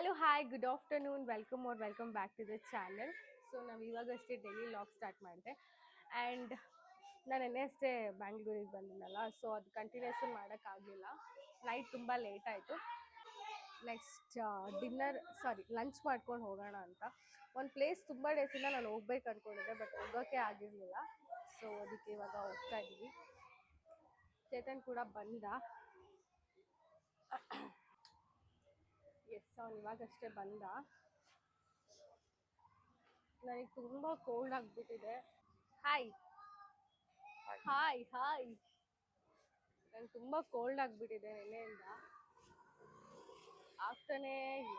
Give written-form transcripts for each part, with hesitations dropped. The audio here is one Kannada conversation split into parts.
Hello hi good afternoon welcome back to the channel. So ನಾವು ಇವಾಗಷ್ಟೇ ಡೈಲಿ ಲಾಗ್ ಸ್ಟಾರ್ಟ್ ಮಾಡಿದೆ ಆ್ಯಂಡ್ ನಾನು ಅಷ್ಟೇ ಬ್ಯಾಂಗ್ಳೂರಿಗೆ ಬಂದಿದ್ದಲ್ಲ, ಸೊ ಅದು ಕಂಟಿನ್ಯೂಷನ್ ಮಾಡೋಕ್ಕಾಗಲಿಲ್ಲ. ನೈಟ್ ತುಂಬ ಲೇಟ್ ಆಯಿತು. ನೆಕ್ಸ್ಟ್ ಲಂಚ್ ಮಾಡ್ಕೊಂಡು ಹೋಗೋಣ ಅಂತ ಒಂದು ಪ್ಲೇಸ್ ತುಂಬ ಡೇಸಿಂದ ನಾನು ಹೋಗ್ಬೇಕು ಅಂದ್ಕೊಂಡಿದ್ದೆ, ಬಟ್ ಹೋಗೋಕ್ಕೆ ಆಗಿರಲಿಲ್ಲ. ಸೊ ಅದಕ್ಕೆ ಇವಾಗ ಹೋಗ್ತಾ ಇದ್ದೀವಿ. ಚೇತನ್ ಕೂಡ ಬಂದ. ಅವನು ಇವಾಗಷ್ಟೇ ಬಂದ. ನನಗೆ ತುಂಬ ಕೋಲ್ಡ್ ಆಗಿಬಿಟ್ಟಿದೆ. ಹಾಯ್ ಹಾಯ್ ಹಾಯ್ ನನಗೆ ತುಂಬ ಕೋಲ್ಡ್ ಆಗಿಬಿಟ್ಟಿದೆ ನಿನ್ನೆಯಿಂದ. ಆಗ್ತಾನೇ ಇಲ್ಲ.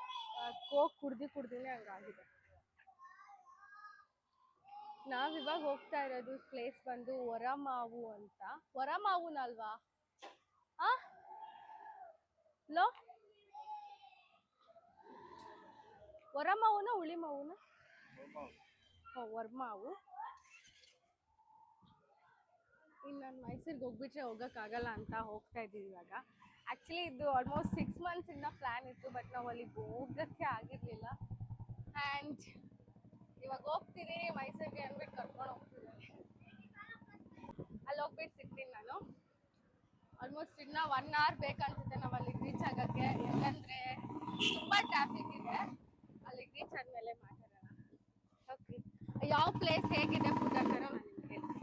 ಕೋಕ್ ಕುಡ್ದಿನೇ ಹಂಗಾಗಿದೆ. ನಾವಿವಾಗ ಹೋಗ್ತಾ ಇರೋದು ಪ್ಲೇಸ್ ಬಂದು ಹೊರಮಾವು ಅಂತ. ಹೊರಮಾವುನಲ್ವಾ? ಲೋ, ಹೊರಮಾವುನ ಹುಳಿ ಮಾವುನ? ಹೊರಮಾವು. ಇನ್ನು ನಾನು ಮೈಸೂರಿಗೆ ಹೋಗ್ಬಿಟ್ರೆ ಹೋಗೋಕ್ಕಾಗಲ್ಲ ಅಂತ ಹೋಗ್ತಾ ಇದ್ದೀವಿ ಇವಾಗ. ಆ್ಯಕ್ಚುಲಿ ಇದು ಆಲ್ಮೋಸ್ಟ್ 6 ಮಂತ್ಸಿಂದ ಪ್ಲ್ಯಾನ್ ಇತ್ತು, ಬಟ್ ನಾವು ಅಲ್ಲಿಗೆ ಹೋಗೋಕ್ಕೆ ಆಗಿರಲಿಲ್ಲ. ಆ್ಯಂಡ್ ಇವಾಗ ಹೋಗ್ತೀನಿ ಮೈಸೂರಿಗೆ ಅಂದ್ಬಿಟ್ಟು ಕರ್ಕೊಂಡು ಹೋಗ್ತಿದ್ದಾರೆ. ಅಲ್ಲಿ ಹೋಗ್ಬಿಟ್ಟು ಸಿಗ್ತೀನಿ ನಾನು. ಆಲ್ಮೋಸ್ಟ್ ಇನ್ನೂ 1 hour ಬೇಕನ್ಸುತ್ತೆ ನಾವು ಅಲ್ಲಿಗೆ ರೀಚ್ ಆಗೋಕ್ಕೆ, ಯಾಕಂದರೆ ತುಂಬ ಟ್ರಾಫಿಕ್ ಇದೆ. ಅಲ್ಲಿಗೆ ರೀಚ್ ಆದಮೇಲೆ ಮಾತಾಡೋಣ. ಓಕೆ, ಯಾವ ಪ್ಲೇಸ್ ಹೇಗಿದೆ ಫುಡ್ ಅಂತಾರೋ ನಾನು ನಿಮಗೆ ಹೇಳ್ತೀನಿ.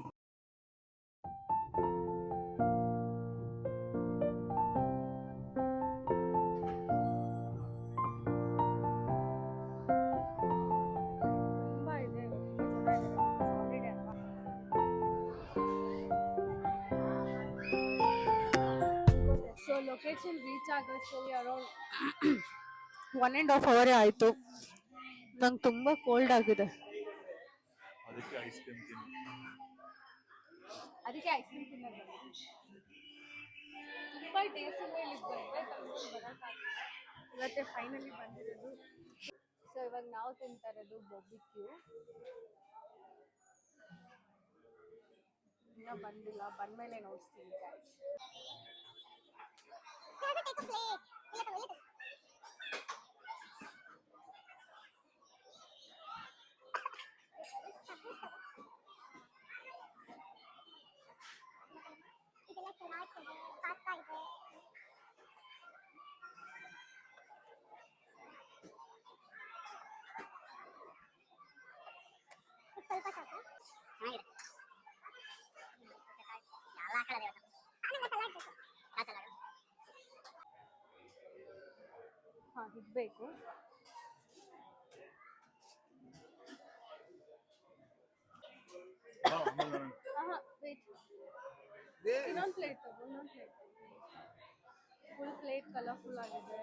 ಸೊ ಲೊಕೇಶನ್ ರೀಚ್ ಆಗೋಷ್ಟರಲ್ಲಿ ಅರೌಂಡ್ 1.5 hour ಆಯಿತು. ನಂಗೆ ತುಂಬ ಕೋಲ್ಡ್ ಆಗಿದೆ. ಅದಕ್ಕೆ ಐಸ್ ಕ್ರೀಮ್ ತಿನ್ನೋದು. ತುಂಬ ಡೇಸಿಂದ ಇಲ್ಲಿಗೆ ಬರೋಕ್ಕಾಗಿಲ್ಲ. ಇವತ್ತೇ ಫೈನಲಿ ಬಂದಿರೋದು. ಸೊ ಇವಾಗ ನಾವು ತಿಂತಾ ಇರೋದು ಬಾರ್ಬಿಕ್ಯೂ. ಇನ್ನೂ ಬಂದಿಲ್ಲ, ಬಂದಮೇಲೆ ನೋಡ್ತೀನಿ ಗೈಸ್. ಹಾಂ, ಇಡಬೇಕು. ಇನ್ನೊಂದು ಪ್ಲೇಟ್ ಫುಲ್ ಪ್ಲೇಟ್ ಕಲರ್ಫುಲ್ ಆಗಿದೆ.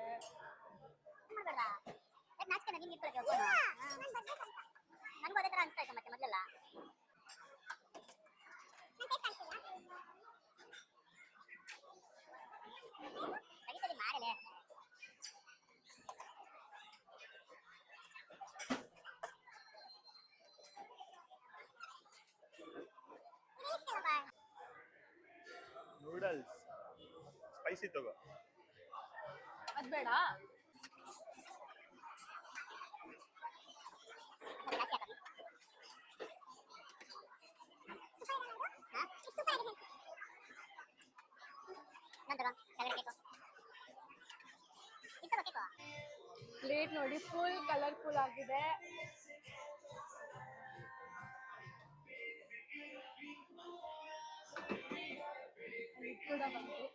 ನೂಡಲ್ಸ್ ಸ್ಪೈಸಿ ತಗೋ. ಅದು ಬೇಡ. ಪ್ಲೇಟ್ ನೋಡಿ ಫುಲ್ ಕಲರ್ಫುಲ್ ಆಗಿದೆ. ಕೂಡ ಬಂತು.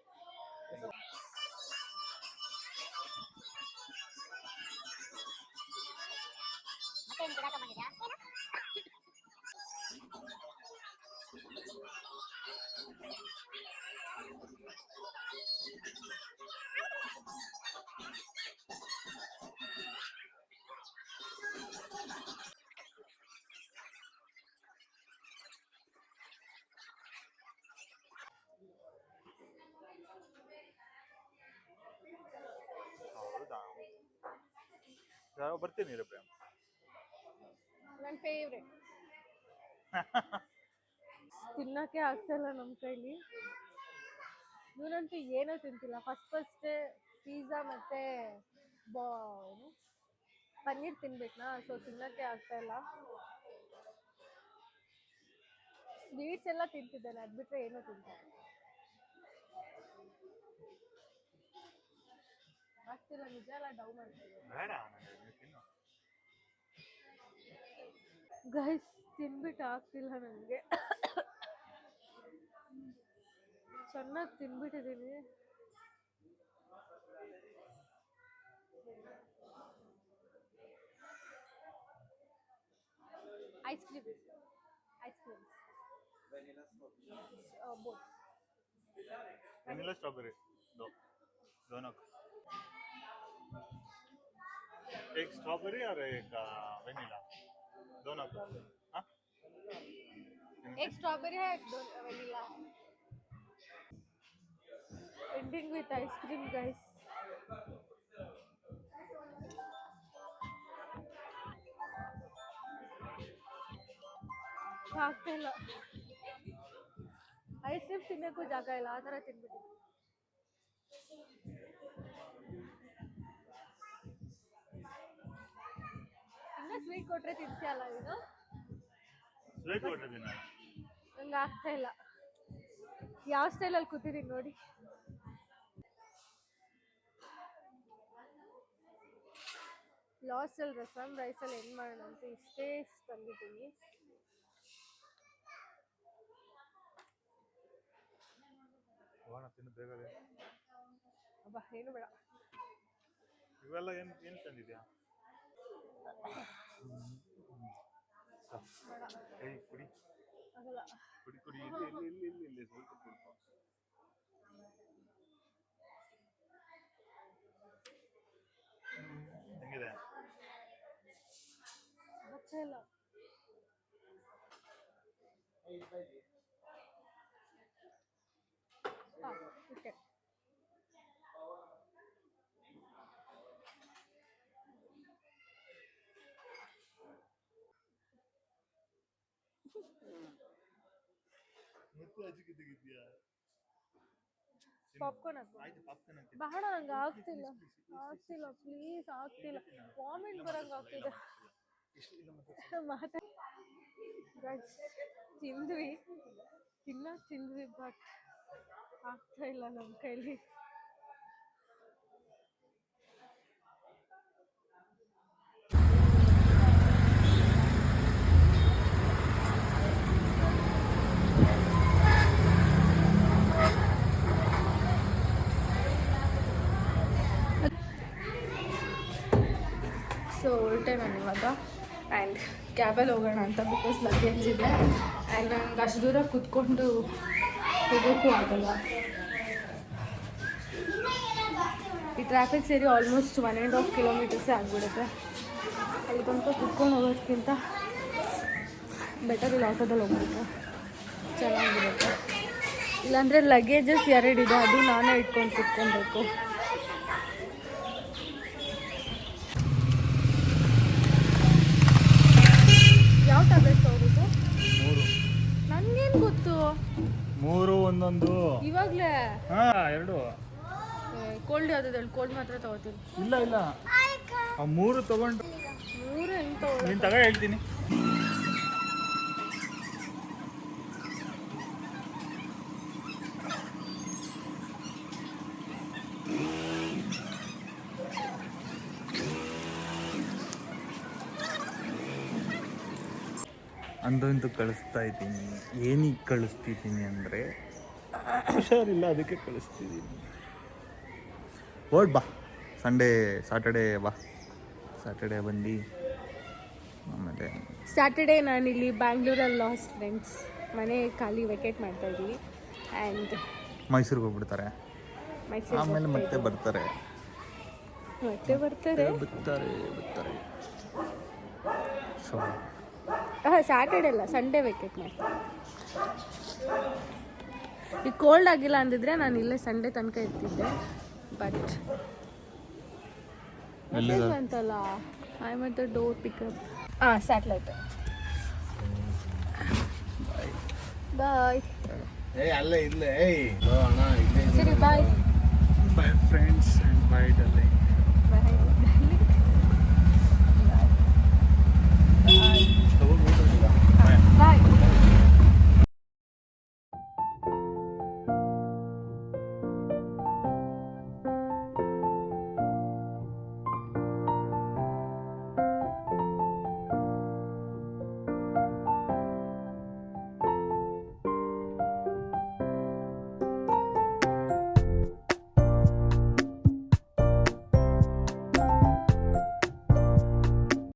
ಹೌದಾ, ಬರ್ತೀನಿ ಪ್ರೇಮ್. ನನ್ನ ಫೇವ್ರೆಟ್. ತಿನ್ನೋಕ್ಕೆ ಆಗ್ತಾಯಿಲ್ಲ ನಮ್ಮ ಕೈಲಿ. ಇವನಂತೂ ಏನೂ ತಿಂತಿಲ್ಲ. ಫಸ್ಟ್ ಪಿಜ್ಜಾ ಮತ್ತು ಪನ್ನೀರ್ ತಿನ್ಬೇಕನಾ, ಸೊ ತಿನ್ನಕ್ಕೆ ಆಗ್ತಾ ಇಲ್ಲ. ಸ್ವೀಟ್ಸ್ ಎಲ್ಲ ತಿಂತಿದ್ದೇನೆ, ಅದು ಬಿಟ್ಟರೆ ಏನೂ ತಿಂತಾರೆ ಆಗ್ತಿಲ್ಲ. ನಿಜ ಎಲ್ಲ ಡೌ ಮಾಡ್ತಿದ್ದೆ ಬೇಡ ನನಗೆ ತಿನ್ನು. ಗೈಸ್, ತಿನ್ಬಿಟ್ಟು ಆಗ್ತಿಲ್ಲ ನನಗೆ. ಚೆನ್ನಾಗಿ ತಿನ್ಬಿಟ್ಟಿದ್ದೀನಿ. Ice creams both. Vanilla strawberry दो दोनों का। एक स्ट्रॉबेरी और एक वेनिला दोनों का। हाँ एक स्ट्रॉबेरी है, एक vanilla. Ending with ice cream, guys. ಆಗ್ತಾ ಇಲ್ಲ. ಐಸ್ ಕ್ರೀಮ್ ತಿನ್ನಕ್ಕೂ ಜಾಗ ಇಲ್ಲ, ಆ ಥರ ತಿನ್ಬಿಟ್ಟು. ಇನ್ನ ಸ್ವೀಟ್ ಕೊಟ್ರೆ ತಿಂತೀಯಲ್ಲ ನೀನು? स्वीट ಕೊಟ್ಟಿದ್ದೀನಿ ನಾನು. ನಂಗೆ ಆಗ್ತಾ ಇಲ್ಲ. ಯಾವ ಸ್ಟೈಲಲ್ಲಿ ಕೂತಿದ್ದೀನಿ ನೋಡಿ. ಲಾಸಲ್ಲಿ ರಸಮ್ ರೈಸಲ್ಲಿ ಏನು ಮಾಡೋಣ ಅಂತ ಇಷ್ಟೇ ತಂದಿದ್ದೀನಿ. ಹೋಗೋಣ ತಿನ್ನು ಬೇಗ ಬೇಗ. ಅಬ್ಬಾ, ಏನು ಬೇಡ. ಇವೆಲ್ಲ ಏನು ಏನು ತಂದಿದ್ಯಾ? ಬೇಡ, ಏಯ್ ಕುಡಿ ಆಗಲ್ಲ. ಕುಡಿ ಕುಡಿ. ಇಲ್ಲಿ ಇಲ್ಲಿ ಇಲ್ಲಿ ಇಲ್ಲಿ ಇಲ್ಲಿ ಸ್ವಲ್ಪ ಕುಡ್ಕೊ. ಹೆಂಗಿದೆ? ಆಗ್ತಾ ಇಲ್ಲ. ಓಕೆ. ಮತ್ತೆ ಅಜಿಗೆ ತೆಗಿದ್ಯಾ? ಪಾಪ್ಕಾರ್ನ್ ಹಾಕು. ಆಯ್ತು ಪಾಪ್ಕಾರ್ನ್ ಹಾಕಿ. ಬೇಡ, ನಂಗೆ ಆಗ್ತಿಲ್ಲ. ಆಗ್ತಿಲ್ಲ, ಪ್ಲೀಸ್, ಆಗ್ತಿಲ್ಲ. ವಾಮಿಟ್ ಬರಂಗೆ ಆಗ್ತಿದೆ. ತಿಂದ್ವಿ ಬಟ್ ಆಗ್ತಾ ಇಲ್ಲ ನಮ್ಮ ಕೈಲಿ. ಸೊ ಹೊರಟೆ ನಾನು ಇವಾಗ. ಆ್ಯಂಡ್ ಕ್ಯಾಬಲ್ಲಿ ಹೋಗೋಣ ಅಂತ, ಬಿಕಾಸ್ ಲಗೇಜ್ ಇದೆ. ಆ್ಯಂಡ್ ನಂಗೆ ಅಷ್ಟು ದೂರ ಕೂತ್ಕೊಂಡು ಹೋಗೋಕ್ಕೂ ಆಗಲ್ಲ. ಈ ಟ್ರಾಫಿಕ್ ಸೇರಿ ಆಲ್ಮೋಸ್ಟ್ 1.5 ಕಿಲೋಮೀಟರ್ಸೇ ಆಗಿಬಿಡುತ್ತೆ. ಅಲ್ಲಿ ತನಕ ಕುತ್ಕೊಂಡು ಹೋಗೋದಕ್ಕಿಂತ ಬೆಟರ್ ಇಲ್ಲಿ ಆಟೋದಲ್ಲಿ ಹೋಗ್ಬಿಟ್ಟು ಚೆನ್ನಾಗಿರುತ್ತೆ. ಇಲ್ಲಾಂದರೆ ಲಗೇಜಸ್ 2 ಇದೆ, ಅದು ನಾನೇ ಇಟ್ಕೊಂಡು ಕುತ್ಕೊಬೇಕು. ಯಾವ ಟ್ಯಾಬ್ಲೆಟ್ಸ್ ಹೋಗ್ಬೇಕು? 3 ನನಗೇನು ಗೊತ್ತು? 3 ಒಂದೊಂದು ಇವಾಗಲೇ ಹಾ 2 ಕೋಲ್ಡ್ ಯಾವ್ದು ಹೇಳಿ? ಕೋಲ್ಡ್ ಮಾತ್ರ ತಗೋತೀನಿ. ಇಲ್ಲ ಇಲ್ಲ ಆ 3 ತಗೊಂಡು 3 ಹೆಂಗೆ ತಗೊಳ್ಳೋದು? ನೀನು ತಗ ಹೇಳ್ತೀನಿ. ಅಂದಂತೂ ಕಳಿಸ್ತಾ ಇದ್ದೀನಿ. ಏನಕ್ಕೆ ಕಳಿಸ್ತಿದ್ದೀನಿ ಅಂದರೆ ಹುಷಾರಿಲ್ಲ, ಅದಕ್ಕೆ ಕಳಿಸ್ತಿದ್ದೀನಿ. ಓಡ್ ಬಾ, ಸಾಟರ್ಡೇ ಬಾ. ಸಾಟರ್ಡೇ ಬಂದು ಆಮೇಲೆ ಸ್ಯಾಟರ್ಡೇ ನಾನಿಲ್ಲಿ ಬ್ಯಾಂಗ್ಳೂರಲ್ಲಿ ಲಾಸ್ಟ್ ಫ್ರೆಂಡ್ಸ್ ಮನೆ ಖಾಲಿ ವೆಕೇಟ್ ಮಾಡ್ತಾ ಇದ್ದೀವಿ. ಆ್ಯಂಡ್ ಮೈಸೂರಿಗೆ ಹೋಗ್ಬಿಡ್ತಾರೆ. ಆಮೇಲೆ ಮತ್ತೆ ಬರ್ತಾರೆ. ಸೊ ಸ್ಯಾಟರ್ಡೇ ಅಲ್ಲ, ಸಂಡೇ ವೆಕೇಟ್ ಮಾಡ್ತೀನಿ. ಈಗ ಕೋಲ್ಡ್ ಆಗಿಲ್ಲ ಅಂದಿದ್ರೆ ನಾನು ಇಲ್ಲೇ ಸಂಡೇ ತನಕ ಇರ್ತಿದ್ದೆ. ಬಟ್ ಅಂತಲ್ಲ, I am at the door pickup. Satellite. Bye. ಅಲ್ಲೇ ಇಲ್ಲೇ ಸರಿ, ಬಾಯ್ ಫ್ರೆಂಡ್ಸ್. ಬಾಯ್ ಡಾರ್ಲಿಂಗ್. ಬಾಯ್.